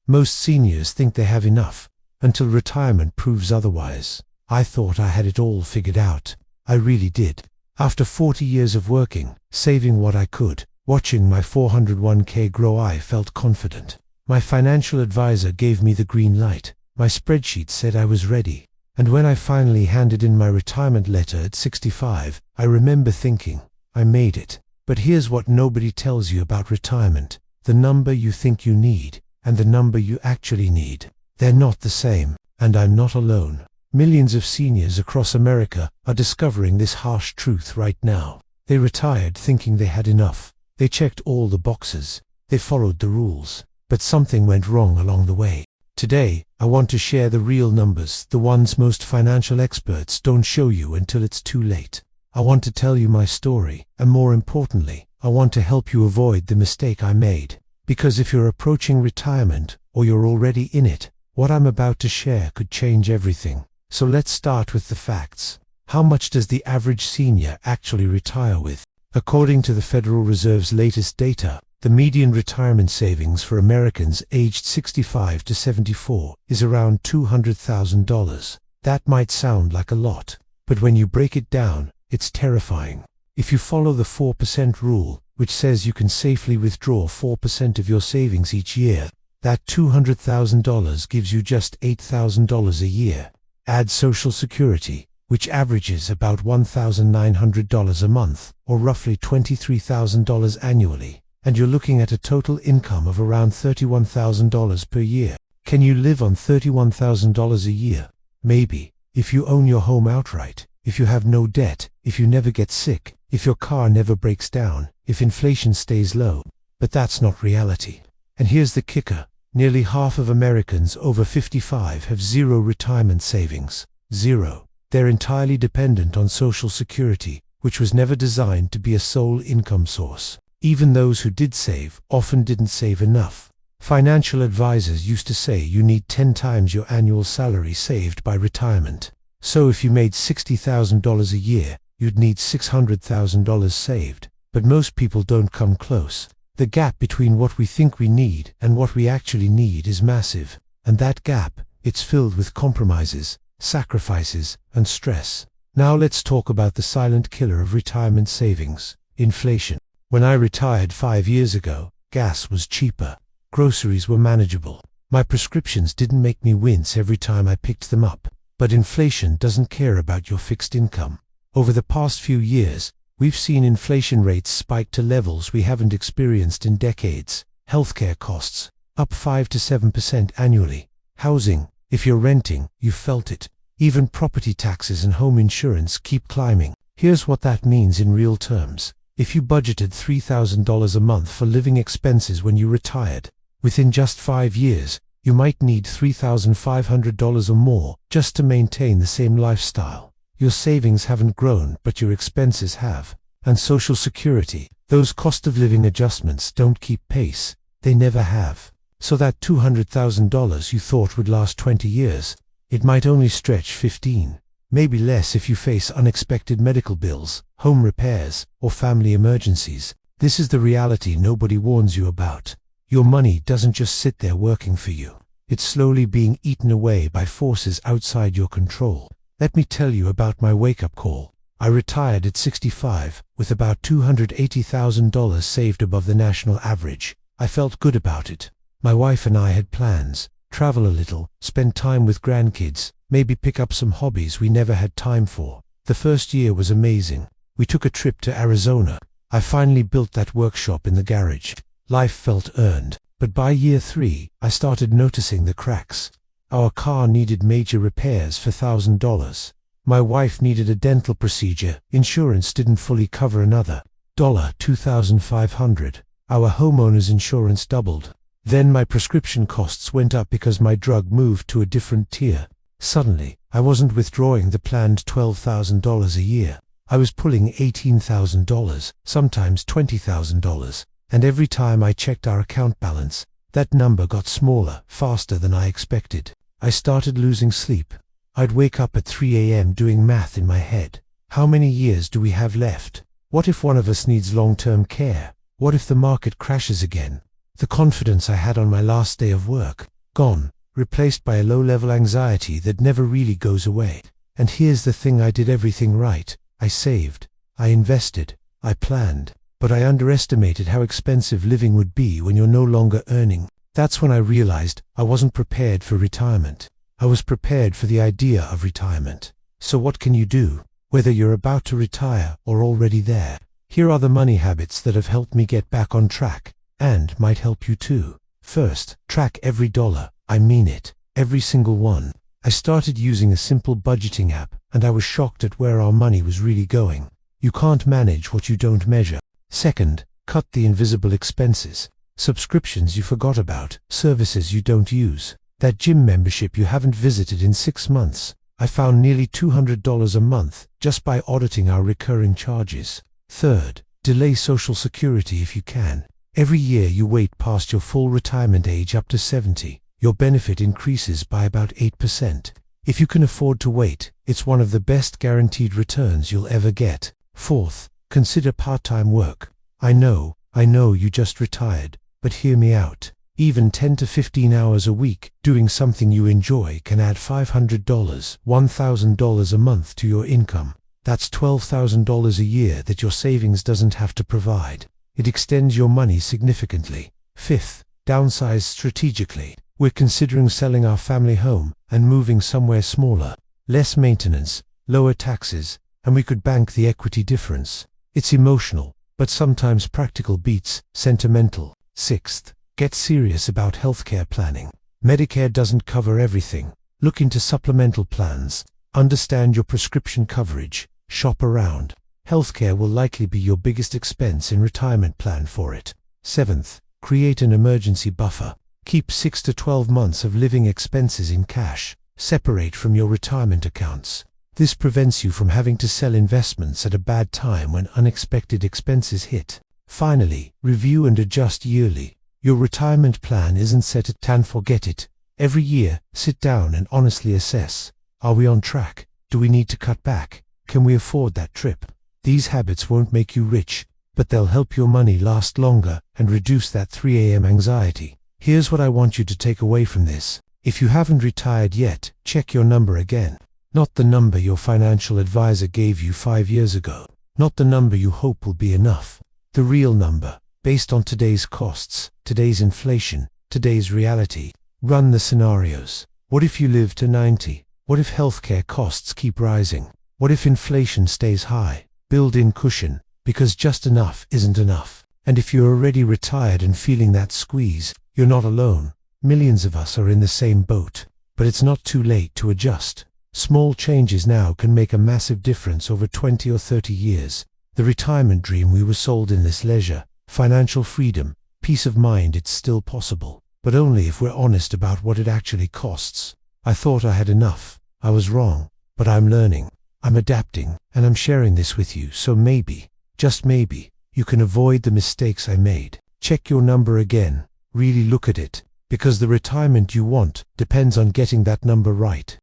Most seniors think they have enough, until retirement proves otherwise. I thought I had it all figured out. I really did. After 40 years of working, saving what I could, watching my 401k grow, I felt confident. My financial advisor gave me the green light. My spreadsheet said I was ready. And when I finally handed in my retirement letter at 65, I remember thinking, I made it. But here's what nobody tells you about retirement. The number you think you need, and the number you actually need. They're not the same, and I'm not alone. Millions of seniors across America are discovering this harsh truth right now. They retired thinking they had enough. They checked all the boxes. They followed the rules. But something went wrong along the way. Today, I want to share the real numbers, the ones most financial experts don't show you until it's too late. I want to tell you my story, and more importantly, I want to help you avoid the mistake I made. Because if you're approaching retirement, or you're already in it, what I'm about to share could change everything. So let's start with the facts. How much does the average senior actually retire with? According to the Federal Reserve's latest data, the median retirement savings for Americans aged 65 to 74 is around $200,000. That might sound like a lot, but when you break it down, it's terrifying. If you follow the 4% rule, which says you can safely withdraw 4% of your savings each year, that $200,000 gives you just $8,000 a year. Add Social Security, which averages about $1,900 a month, or roughly $23,000 annually, and you're looking at a total income of around $31,000 per year. Can you live on $31,000 a year? Maybe, if you own your home outright, if you have no debt, if you never get sick, if your car never breaks down, if inflation stays low. But that's not reality. And here's the kicker. Nearly half of Americans over 55 have zero retirement savings. Zero. They're entirely dependent on Social Security, which was never designed to be a sole income source. Even those who did save often didn't save enough. Financial advisors used to say you need 10 times your annual salary saved by retirement. So if you made $60,000 a year, you'd need $600,000 saved. But most people don't come close. The gap between what we think we need and what we actually need is massive. And that gap, it's filled with compromises, sacrifices, and stress. Now let's talk about the silent killer of retirement savings: inflation. When I retired 5 years ago, gas was cheaper. Groceries were manageable. My prescriptions didn't make me wince every time I picked them up. But inflation doesn't care about your fixed income. Over the past few years, we've seen inflation rates spike to levels we haven't experienced in decades. Healthcare costs, up 5 to 7% annually. Housing, if you're renting, you felt it. Even property taxes and home insurance keep climbing. Here's what that means in real terms. If you budgeted $3,000 a month for living expenses when you retired, within just 5 years, you might need $3,500 or more just to maintain the same lifestyle. Your savings haven't grown, but your expenses have. And Social Security, those cost of living adjustments don't keep pace. They never have. So that $200,000 you thought would last 20 years, it might only stretch 15. Maybe less if you face unexpected medical bills, home repairs, or family emergencies. This is the reality nobody warns you about. Your money doesn't just sit there working for you. It's slowly being eaten away by forces outside your control. Let me tell you about my wake-up call. I retired at 65, with about $280,000 saved above the national average. I felt good about it. My wife and I had plans: travel a little, spend time with grandkids, maybe pick up some hobbies we never had time for. The first year was amazing. We took a trip to Arizona. I finally built that workshop in the garage. Life felt earned. But by year 3, I started noticing the cracks. Our car needed major repairs for $1,000. My wife needed a dental procedure. Insurance didn't fully cover another $2,500. Our homeowner's insurance doubled. Then my prescription costs went up because my drug moved to a different tier. Suddenly, I wasn't withdrawing the planned $12,000 a year. I was pulling $18,000, sometimes $20,000. And every time I checked our account balance, that number got smaller, faster than I expected. I started losing sleep. I'd wake up at 3 a.m. doing math in my head. How many years do we have left? What if one of us needs long-term care? What if the market crashes again? The confidence I had on my last day of work, Gone, replaced by a low-level anxiety that never really goes away. And here's the thing, I did everything right. I saved, I invested, I planned, but I underestimated how expensive living would be when you're no longer earning. That's when I realized I wasn't prepared for retirement. I was prepared for the idea of retirement. So what can you do, whether you're about to retire or already there? Here are the money habits that have helped me get back on track, and might help you too. First, track every dollar. I mean it, every single one. I started using a simple budgeting app, and I was shocked at where our money was really going. You can't manage what you don't measure. Second, cut the invisible expenses. Subscriptions you forgot about, services you don't use, that gym membership you haven't visited in 6 months. I found nearly $200 a month just by auditing our recurring charges. Third, delay Social Security if you can. Every year you wait past your full retirement age up to 70, your benefit increases by about 8%. If you can afford to wait, it's one of the best guaranteed returns you'll ever get. Fourth, consider part-time work. I know you just retired, but hear me out. Even 10 to 15 hours a week doing something you enjoy can add $500, $1,000 a month to your income. That's $12,000 a year that your savings doesn't have to provide. It extends your money significantly. Fifth, downsize strategically. We're considering selling our family home and moving somewhere smaller. Less maintenance, lower taxes, and we could bank the equity difference. It's emotional, but sometimes practical beats sentimental. Sixth, get serious about healthcare planning. Medicare doesn't cover everything. Look into supplemental plans. Understand your prescription coverage. Shop around. Healthcare will likely be your biggest expense in retirement. Plan for it. Seventh, create an emergency buffer. Keep 6 to 12 months of living expenses in cash. Separate from your retirement accounts. This prevents you from having to sell investments at a bad time when unexpected expenses hit. Finally, review and adjust yearly. Your retirement plan isn't set at 10. Forget it. Every year, sit down and honestly assess. Are we on track? Do we need to cut back? Can we afford that trip? These habits won't make you rich, but they'll help your money last longer and reduce that 3 a.m. anxiety. Here's what I want you to take away from this. If you haven't retired yet, check your number again. Not the number your financial advisor gave you 5 years ago. Not the number you hope will be enough. The real number, based on today's costs, today's inflation, today's reality. Run the scenarios. What if you live to 90? What if healthcare costs keep rising? What if inflation stays high? Build in cushion, because just enough isn't enough. And if you're already retired and feeling that squeeze, you're not alone. Millions of us are in the same boat. But it's not too late to adjust. Small changes now can make a massive difference over 20 or 30 years. The retirement dream we were sold in this leisure, financial freedom, peace of mind, it's still possible. But only if we're honest about what it actually costs. I thought I had enough. I was wrong. But I'm learning. I'm adapting. And I'm sharing this with you. So maybe, just maybe, you can avoid the mistakes I made. Check your number again. Really look at it. Because the retirement you want depends on getting that number right.